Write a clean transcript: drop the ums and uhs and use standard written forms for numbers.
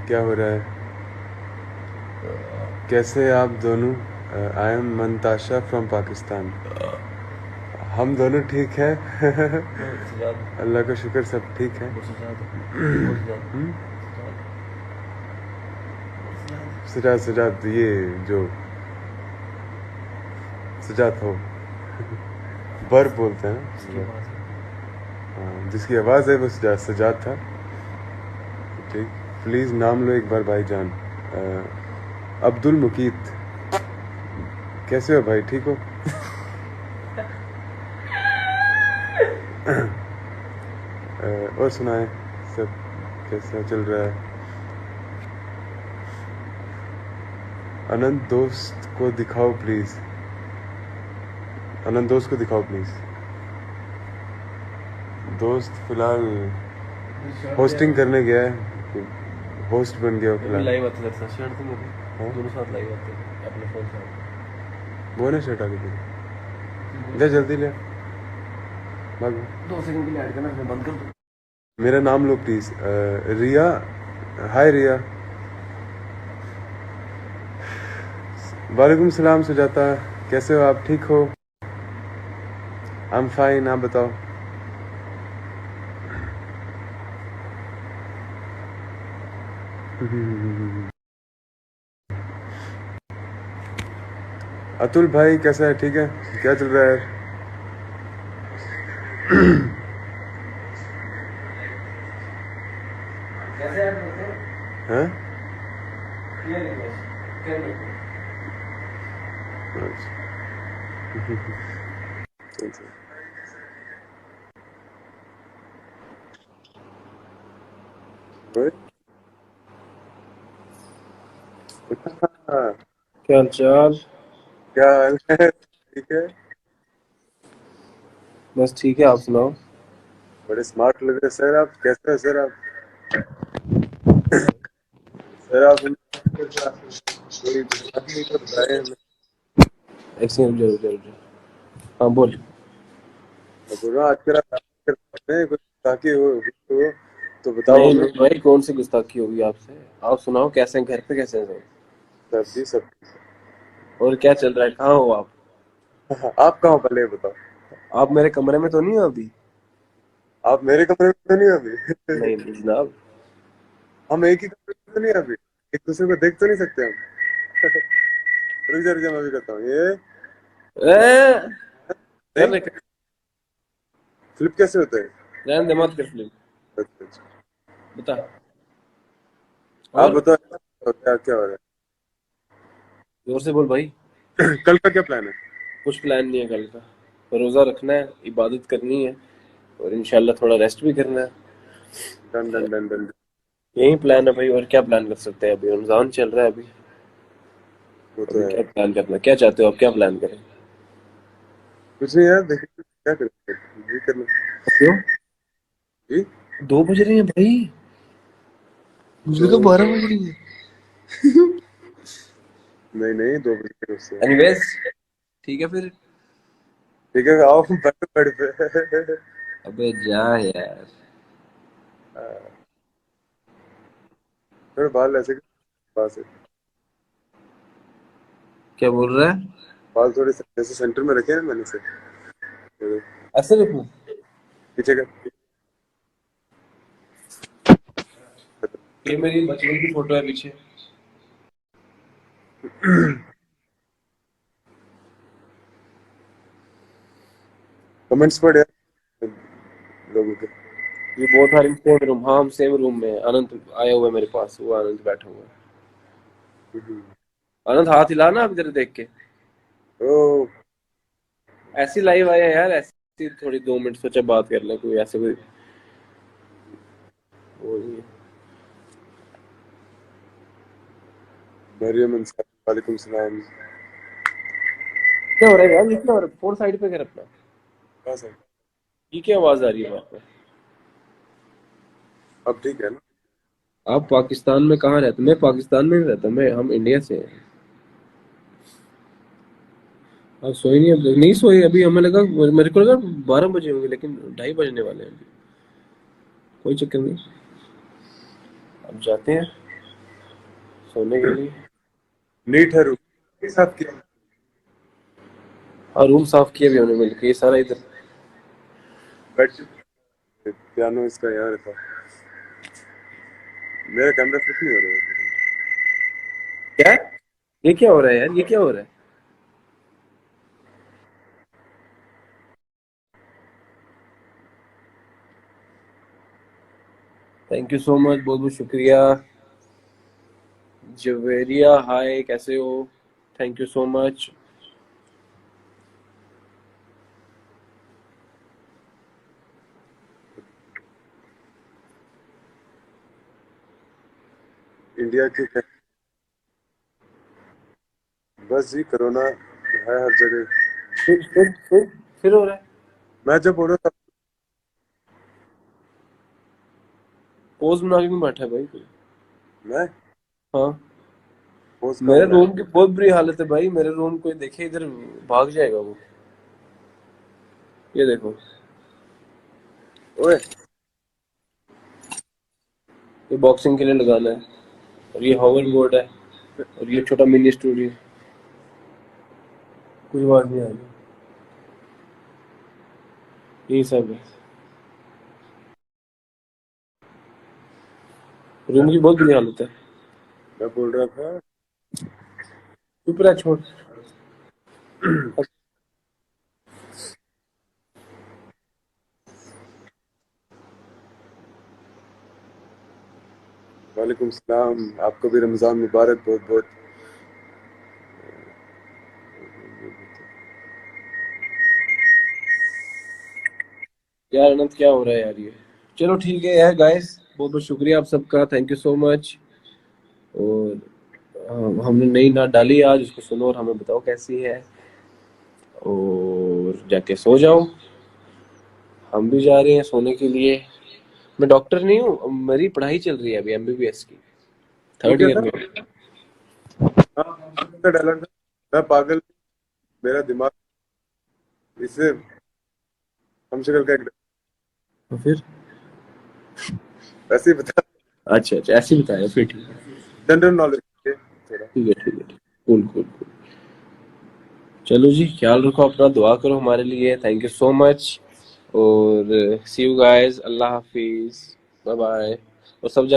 क्या हो रहा है? कैसे आप दोनों? I am Mantasha from Pakistan. हम दोनों ठीक है। अल्लाह का शुक्र, सब ठीक है। हम्म? सजाद सजाद, ये जो सजाद हो, बर बोलते हैं ना। हाँ, जिसकी आवाज़ है वो सजाद सजाद था। ठीक, प्लीज़ नाम लो एक बार भाईजान। अब्दुल मुकीत, कैसे हो भाई, ठीक हो? और सुनाए, सब कैसा चल रहा है? अनंत दोस्त को दिखाओ प्लीज़। अनंत दोस्त को दिखाओ प्लीज़। दोस्त फिलहाल होस्टिंग करने गया है, होस्ट बन गया फिलहाल। लाइव आते हैं शर्ट तुम दोनों साथ लाइव आते हैं अपने फोन से। वो ना शर्ट आगे दे, जा जल्दी ले भाग। 2 सेकंड के लिए ऐड करना, मैं बंद कर दूं। मेरा नाम लो प्लीज़। रिया, हाय रिया। वालेकुम सलाम सुजाता, कैसे हो आप, ठीक हो? आई एम फाइन, आप बताओ। अतुल भाई कैसा है, ठीक है? क्या चल रहा है? कैसे ऐड करते हैं? हाँ? ये रिक्वेस्ट कर लो। क्या हालचाल? क्या हाल है, ठीक है? बस ठीक है, आप सुनाओ। बड़े स्मार्ट लग रहे सर आप, कैसे हो सर आप? सर आप कोई गुस्ताखी तो बताए हमें। एक सेकंड, जरूर जरूर। हाँ बोल। मैं बोल रहा हूँ आजकल आप करते हैं, कुछ गुस्ताखी हो तो बताओ नहीं हमें। नहीं भाई, कौन सी गुस्ताखी होगी आपसे? आप सुनाओ, कैसे हैं, घर पे कैसे हैं सब? सब जी सब। और क्या चल रहा है, कहाँ हो आप? आप कहाँ हो पहले ये बताओ। आप मेरे कमरे में तो नहीं हो अभी? आप मेरे कमरे में तो नहीं हो अभी? नहीं नहीं जनाब। हम एक ही कमरे में तो नहीं है अभी? एक दूसरे को देख तो नहीं सकते हम? रुक जा मैं भी करता हूँ ये। ए, कर नहीं, ले। फ्लिप कैसे होता है? रहने दे, मत कर फिल्म। अच्छा, अच्छा। बता। आप और बताओ क्या क्या हो रहा जोर से बोल भाई। है? कल का क्या प्लान है? कुछ प्लान नहीं है कल का। रोजा रखना है, इबादत करनी है, और इंशाल्लाह थोड़ा रेस्ट भी करना है। Done done done done. यही प्लान है भाई, और क्या प्लान कर सकते हैं? अभी रमजान चल रहा है अभी। वो तो अभी है। क्या प्लान करना, क्या चाहते हो आप, क्या प्लान करें? कुछ नहीं यार, देखिए क्या करें, ये करना। क्यों? जी। 2 बज रहे हैं भाई, मुझे जो तो 12 बज रही है। नहीं नहीं, 2 बजे उससे। एनीवेज, ठीक है फिर। ठीक है, आओ बैठो बेड पे। अबे जा यार। थोड़े बाल ऐसे पास है। क्या बोल रहा है? बाल थोड़े से ऐसे सेंटर में रखे हैं मैंने से। थोड़े ऐसे रखूं? पीछे का। ये मेरी बचपन की फोटो है पीछे। कमेंट्स पढ़ यार लोगों के। ये बहुत सारे सेम रूम, हाँ हम सेम रूम में हैं। अनंत आया हुआ है मेरे पास, वो अनंत बैठा हुआ है। अनंत हाथ हिला ना अब इधर देख के। ओ, ऐसी लाइव आया यार, ऐसी थोड़ी 2 मिनट सोचा बात कर ले, कोई ऐसे कोई वो नहीं है। मरियम अंसारी, वालेकुम सलाम। क्या हो रहा है यार, ये क्या हो रहा है? फोन साइड पे कर अपना। कहाँ से? ये क्या आवाज आ रही है वहां पे? अब ठीक है ना? आप पाकिस्तान में कहाँ रहते? मैं पाकिस्तान में नहीं रहता, मैं हम इंडिया से हैं। आप सोए नहीं? अब नहीं सोए अभी? हमें लगा, मेरे को लगा 12 बजे होंगे, लेकिन 2:30 बजने वाले हैं अभी। कोई चक्कर नहीं, अब जाते हैं। सोने के लिए। नीट है रूम, ये साफ किया। और रूम साफ किया भी हमने मिलकर, ये सारा इधर। बेडशीट, पियानो इसका यहाँ रखा। मेरा कैमरा फिट नहीं हो रहा है। क्या है? ये क्या हो रहा है यार, ये क्या हो रहा है? थैंक यू सो मच, बहुत बहुत शुक्रिया। जवेरिया हाय, कैसे हो? Thank you so much. India की बस जी, कोरोना है हर जगह। फिर हो रहा है। मैं जब बोल रहा था, पोज बना के नहीं बैठा है भाई कोई? मैं हाँ। पोज कहाँ मेरे बनाया? रूम की बहुत बुरी हालत है भाई, मेरे रूम कोई देखे इधर भाग जाएगा वो। ये देखो, ओए, ये बॉक्सिंग के लिए लगाना है, और ये हॉवर बोर्ड है, और ये छोटा मिनी स्टूडियो। कुछ आवाज नहीं आ रही, यही सब है। रूम की बहुत बुरी हालत है। मैं बोल रहा था, चुप रहा, छोड़। वालेकुम सलाम, आपको भी रमजान मुबारक बहुत बहुत। यार अनंत, क्या हो रहा है यार ये? चलो ठीक है यार गाइस, बहुत बहुत शुक्रिया आप सबका, थैंक यू सो मच। और हमने नई नात डाली आज, उसको सुनो और हमें बताओ कैसी है, और जाके सो जाओ। हम भी जा रहे हैं सोने के लिए। मैं डॉक्टर नहीं हूँ, मेरी पढ़ाई चल रही है अभी एमबीबीएस की, वो थर्ड क्या ईयर था? में। हाँ, का डायलॉग था। मैं पागल, मेरा दिमाग, इससे हम शक्ल का एक तो फिर ऐसे ही बता। अच्छा अच्छा, ऐसे ही बताया, फिर ठीक है। जनरल नॉलेज थोड़ा। ठीक है ठीक है ठीक। Cool cool cool. चलो जी, ख्याल रखो अपना, दुआ करो हमारे लिए, थैंक यू सो मच। और सी यू गाइस, अल्लाह हाफिज, बाय बाय। और सब